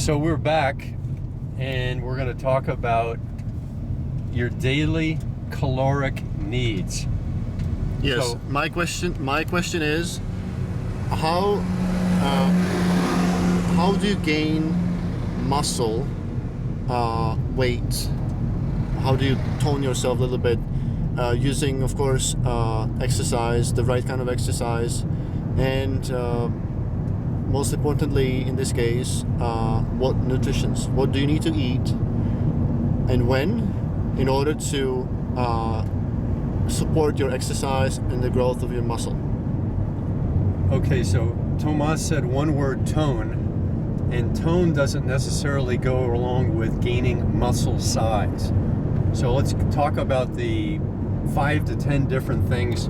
So we're back, and we're going to talk about your daily caloric needs. Yes. So, my question is, how do you gain muscle, weight? How do you tone yourself a little bit using, of course, exercise, the right kind of exercise, and most importantly in this case, what nutritions? What do you need to eat and when in order to support your exercise and the growth of your muscle? okay, so Tomas said one word, tone, and tone doesn't necessarily go along with gaining muscle size. So let's talk about the 5 to 10 different things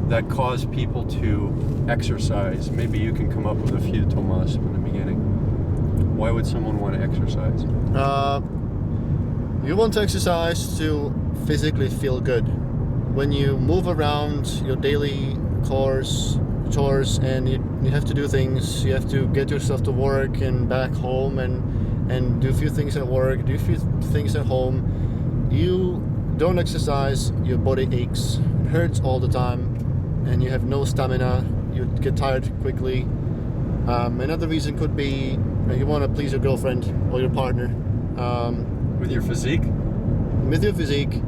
that cause people to exercise. Maybe you can come up with a few, Tomas, from the beginning. Why would someone want to exercise? You want to exercise to physically feel good. When you move around your daily chores, and you have to do things, you have to get yourself to work and back home and do a few things at work, do a few things at home. You don't exercise, your body aches, it hurts all the time, and you have no stamina, you get tired quickly. Another reason could be you want to please your girlfriend or your partner. With your physique? With your physique.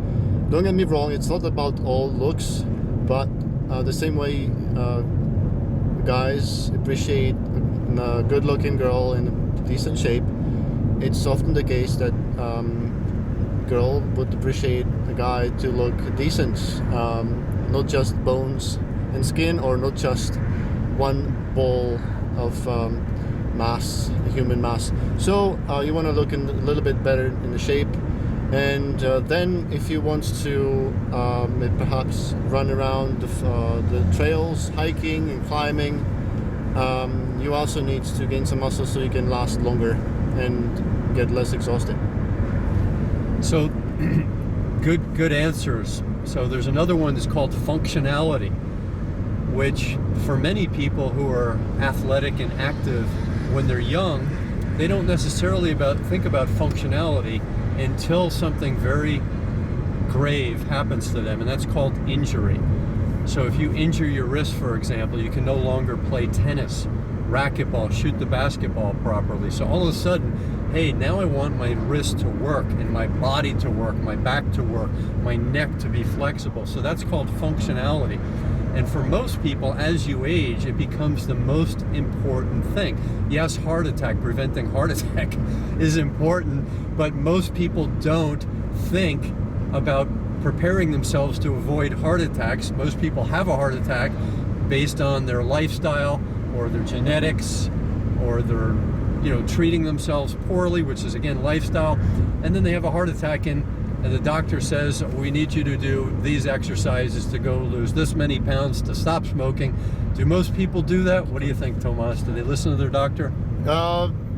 Don't get me wrong, it's not about all looks, but the same way guys appreciate a good-looking girl in decent shape, it's often the case that girl would appreciate a guy to look decent, not just bones and skin, or not just one ball of mass, human mass. So you want to look a little bit better in the shape, and then if you want to perhaps run around the trails, hiking and climbing, you also need to gain some muscle so you can last longer and get less exhausted. So, good answers. So there's another one that's called functionality, which for many people who are athletic and active when they're young, they don't necessarily think about functionality until something very grave happens to them, and that's called injury. So if you injure your wrist, for example, you can no longer play tennis, racquetball, shoot the basketball properly. So all of a sudden, hey, now I want my wrist to work and my body to work, my back to work, my neck to be flexible. So that's called functionality. And for most people, as you age, it becomes the most important thing. Yes, heart attack, preventing heart attack is important, but most people don't think about preparing themselves to avoid heart attacks. Most people have a heart attack based on their lifestyle or their genetics or their treating themselves poorly, which is again lifestyle, and then they have a heart attack and the doctor says, we need you to do these exercises to go lose this many pounds to stop smoking. Do most people do that? What do you think, Tomas? Do they listen to their doctor?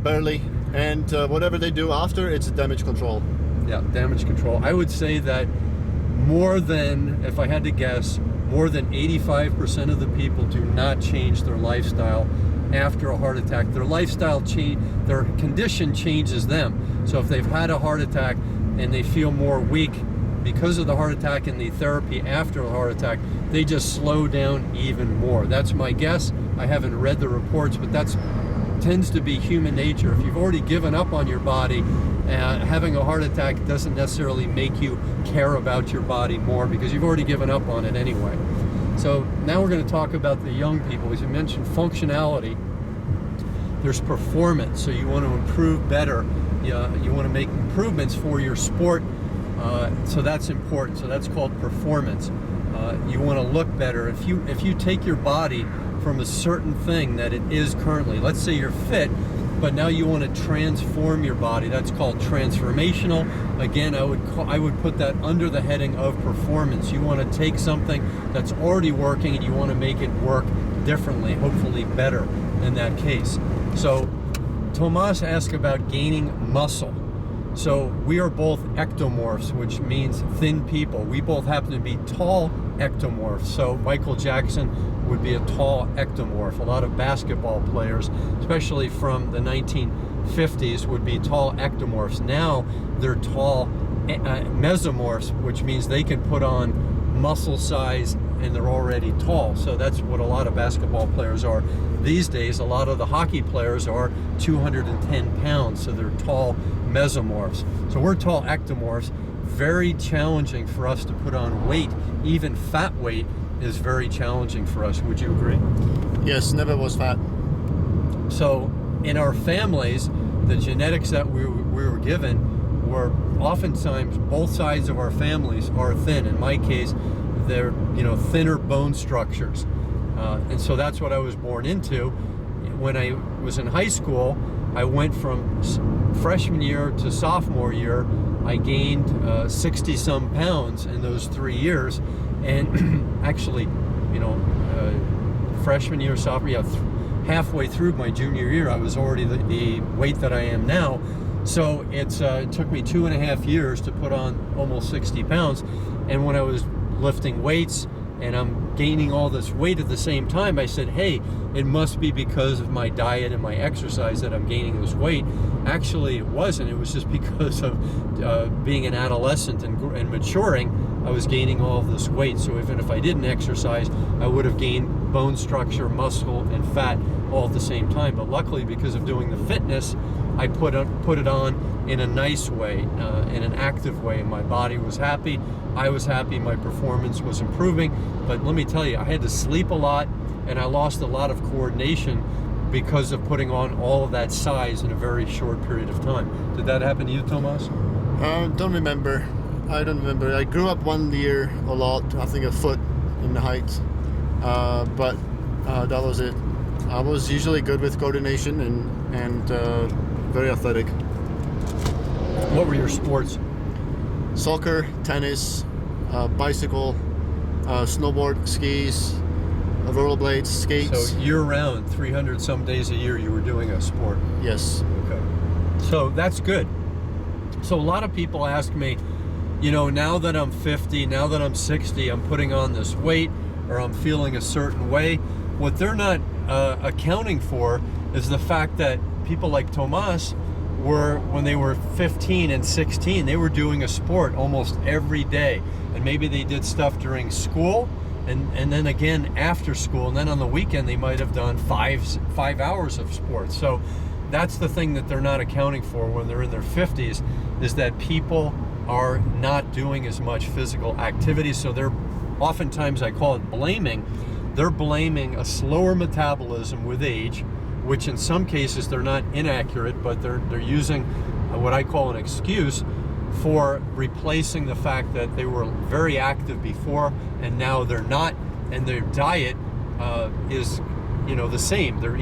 Barely. And whatever they do after, it's damage control. Yeah, damage control. I would say that more than, if I had to guess, more than 85% of the people do not change their lifestyle after a heart attack. Their lifestyle change, their condition changes them. So if they've had a heart attack and they feel more weak because of the heart attack and the therapy after a heart attack, they just slow down even more. That's my guess. I haven't read the reports, but that tends to be human nature. If you've already given up on your body, having a heart attack doesn't necessarily make you care about your body more because you've already given up on it anyway. So now we're going to talk about the young people. As you mentioned, functionality. There's performance, so you want to improve better. You want to make improvements for your sport, so that's important. So that's called performance. You want to look better. If you take your body from a certain thing that it is currently, let's say you're fit, but now you want to transform your body, that's called transformational. Again, I would put that under the heading of performance. You want to take something that's already working and you want to make it work differently, hopefully better in that case. So Tomas asked about gaining muscle. So we are both ectomorphs, which means thin people. We both happen to be tall ectomorphs. So Michael Jackson would be a tall ectomorph. A lot of basketball players, especially from the 50s would be tall ectomorphs. Now they're tall mesomorphs, which means they can put on muscle size and they're already tall. So that's what a lot of basketball players are these days. A lot of the hockey players are 210 pounds, so they're tall mesomorphs. So we're tall ectomorphs. Very challenging for us to put on weight. Even fat weight is very challenging for us. Would you agree? Yes, never was fat. So in our families, the genetics that we were given were oftentimes both sides of our families are thin. In my case, they're thinner bone structures, and so that's what I was born into. When I was in high school, I went from freshman year to sophomore year. I gained 60-some pounds in those 3 years, and actually, freshman year, sophomore year, halfway through my junior year, I was already the weight that I am now. So it took me 2.5 years to put on almost 60 pounds, and when I was lifting weights and I'm gaining all this weight at the same time, I said, hey, it must be because of my diet and my exercise that I'm gaining this weight. Actually, it wasn't. It was just because of being an adolescent and maturing, I was gaining all of this weight. So even if I didn't exercise, I would have gained bone structure, muscle, and fat all at the same time. But luckily, because of doing the fitness, I put it on in a nice way, in an active way. My body was happy. I was happy. My performance was improving. But let me tell you, I had to sleep a lot, and I lost a lot of coordination because of putting on all of that size in a very short period of time. Did that happen to you, Tomas? Don't remember. I don't remember. I grew up 1 year a lot, I think a foot in the height, but that was it. I was usually good with coordination and very athletic. What were your sports? Soccer, tennis, bicycle, snowboard, skis, rollerblades, skates. So year-round, 300 some days a year, you were doing a sport. Yes. Okay. So that's good. So a lot of people ask me, now that I'm 50, now that I'm 60, I'm putting on this weight or I'm feeling a certain way. What they're not accounting for is the fact that people like Tomas when they were 15 and 16, they were doing a sport almost every day. And maybe they did stuff during school and then again after school. And then on the weekend, they might have done five hours of sports. So that's the thing that they're not accounting for when they're in their 50s, is that people are not doing as much physical activity. So they're oftentimes, I call it blaming. They're blaming a slower metabolism with age, which in some cases they're not inaccurate, but they're using what I call an excuse for replacing the fact that they were very active before and now they're not, and their diet is the same. They're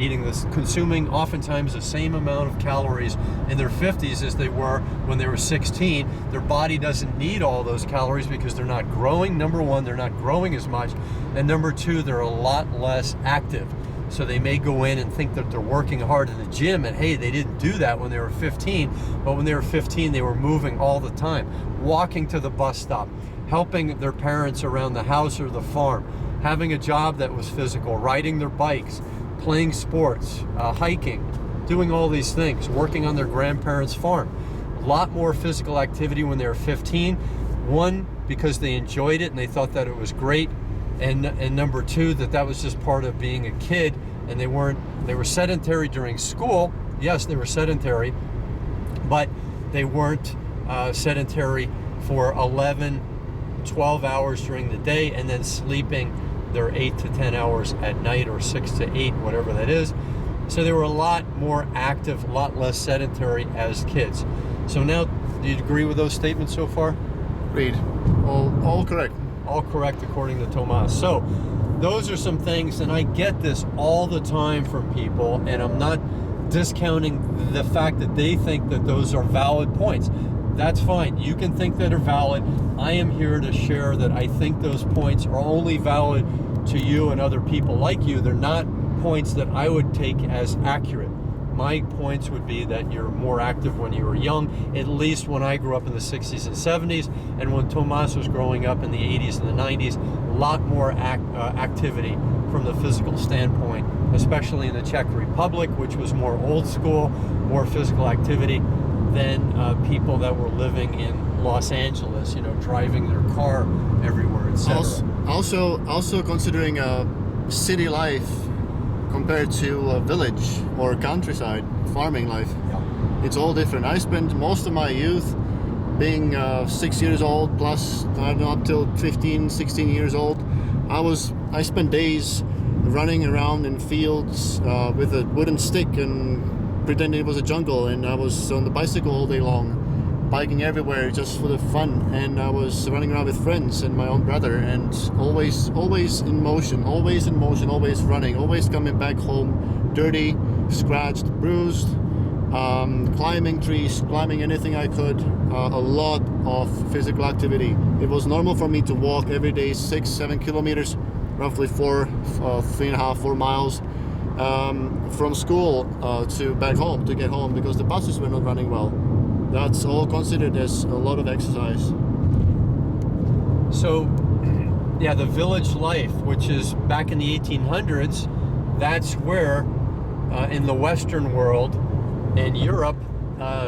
consuming oftentimes the same amount of calories in their 50s as they were when they were 16. Their body doesn't need all those calories because they're not growing. Number one, they're not growing as much, and number two, they're a lot less active. So they may go in and think that they're working hard in the gym, and hey, they didn't do that when they were 15, but when they were 15, they were moving all the time, walking to the bus stop, helping their parents around the house or the farm, having a job that was physical, riding their bikes, playing sports, hiking, doing all these things, working on their grandparents' farm. A lot more physical activity when they were 15. One, because they enjoyed it and they thought that it was great. And number two, that was just part of being a kid, and they were sedentary during school. Yes, they were sedentary, but they weren't sedentary for 11, 12 hours during the day and then sleeping their 8 to 10 hours at night, or 6 to 8, whatever that is. So they were a lot more active, a lot less sedentary as kids. So now, do you agree with those statements so far? Agreed. All correct. All correct according to Tomas. So those are some things, and I get this all the time from people, and I'm not discounting the fact that they think that those are valid points. That's fine. You can think that are valid. I am here to share that I think those points are only valid to you and other people like you. They're not points that I would take as accurate. My points would be that you're more active when you were young, at least when I grew up in the 60s and 70s, and when Tomas was growing up in the 80s and the 90s, a lot more activity from the physical standpoint especially in the Czech Republic, which was more old school, more physical activity, than people that were living in Los Angeles, driving their car everywhere, etc. Also considering city life compared to a village or countryside farming life, it's all different. I spent most of my youth being 6 years old plus, I don't know, up till 15, 16 years old. I spent days running around in fields with a wooden stick and pretending it was a jungle, and I was on the bicycle all day long, biking everywhere just for the fun, and I was running around with friends and my own brother, and always in motion, always running, always coming back home dirty, scratched, bruised, climbing trees, climbing anything I could, a lot of physical activity. It was normal for me to walk every day 6-7 kilometers, roughly 3.5-4 miles, from school to back home, to get home, because the buses were not running well. That's all considered as a lot of exercise. So, yeah, the village life, which is back in the 1800s, that's where in the Western world, in Europe,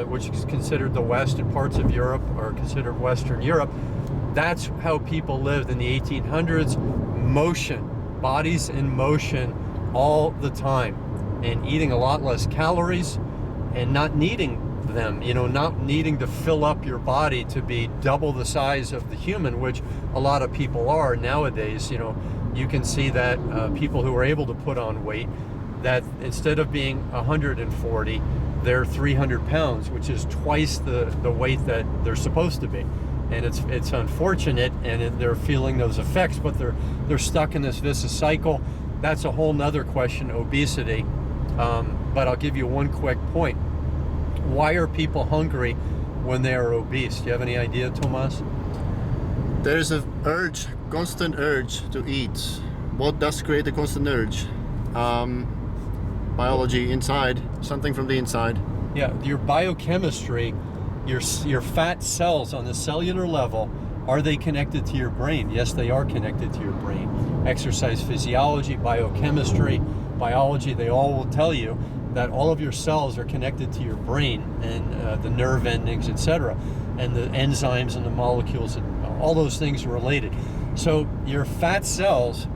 which is considered the West, and parts of Europe are considered Western Europe, that's how people lived in the 1800s. Motion, bodies in motion all the time, and eating a lot less calories and not needing them, not needing to fill up your body to be double the size of the human, which a lot of people are nowadays. You can see that people who are able to put on weight, that instead of being 140, they're 300 pounds, which is twice the weight that they're supposed to be. And it's unfortunate, and they're feeling those effects, but they're stuck in this vicious cycle. That's a whole nother question, obesity. But I'll give you one quick point. Why are people hungry when they are obese? Do you have any idea, Tomas? There's a constant urge to eat. What does create a constant urge? Biology inside, something from the inside. Yeah, your biochemistry, your fat cells on the cellular level, are they connected to your brain? Yes, they are connected to your brain. Exercise physiology, biochemistry, biology, they all will tell you that all of your cells are connected to your brain, and the nerve endings, etc., and the enzymes and the molecules, and all those things are related. So your fat cells,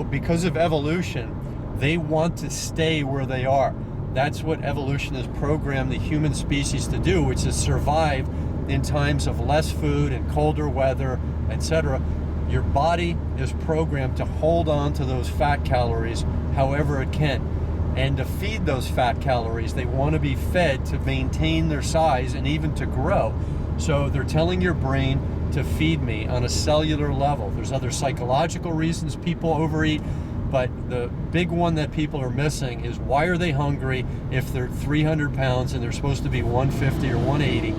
because of evolution, they want to stay where they are. That's what evolution has programmed the human species to do, which is survive in times of less food and colder weather, etc. Your body is programmed to hold on to those fat calories however it can. And to feed those fat calories, they want to be fed to maintain their size and even to grow. So they're telling your brain to feed me on a cellular level. There's other psychological reasons people overeat, but the big one that people are missing is, why are they hungry if they're 300 pounds and they're supposed to be 150 or 180?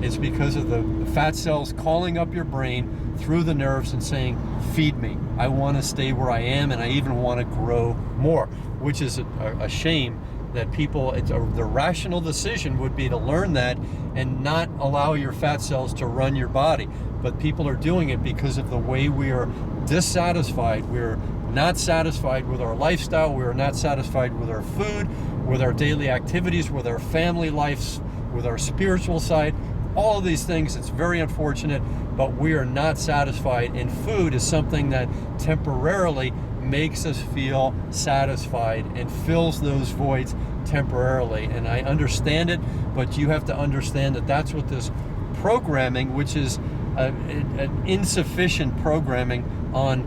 It's because of the fat cells calling up your brain through the nerves and saying, feed me. I want to stay where I am, and I even want to grow more, which is a shame that people, the rational decision would be to learn that and not allow your fat cells to run your body. But people are doing it because of the way we are dissatisfied. We're not satisfied with our lifestyle. We're not satisfied with our food, with our daily activities, with our family lives, with our spiritual side. All of these things, it's very unfortunate, but we are not satisfied. And food is something that temporarily makes us feel satisfied and fills those voids temporarily. And I understand it, but you have to understand that that's what this programming, which is an insufficient programming on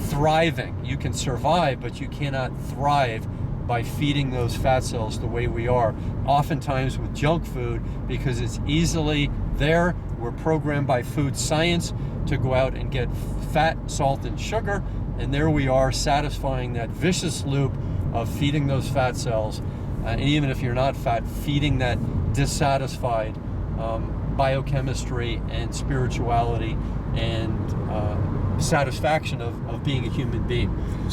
thriving. You can survive, but you cannot thrive by feeding those fat cells the way we are, oftentimes with junk food, because it's easily there. We're programmed by food science to go out and get fat, salt, and sugar, and there we are satisfying that vicious loop of feeding those fat cells, and even if you're not fat, feeding that dissatisfied biochemistry and spirituality and satisfaction of being a human being.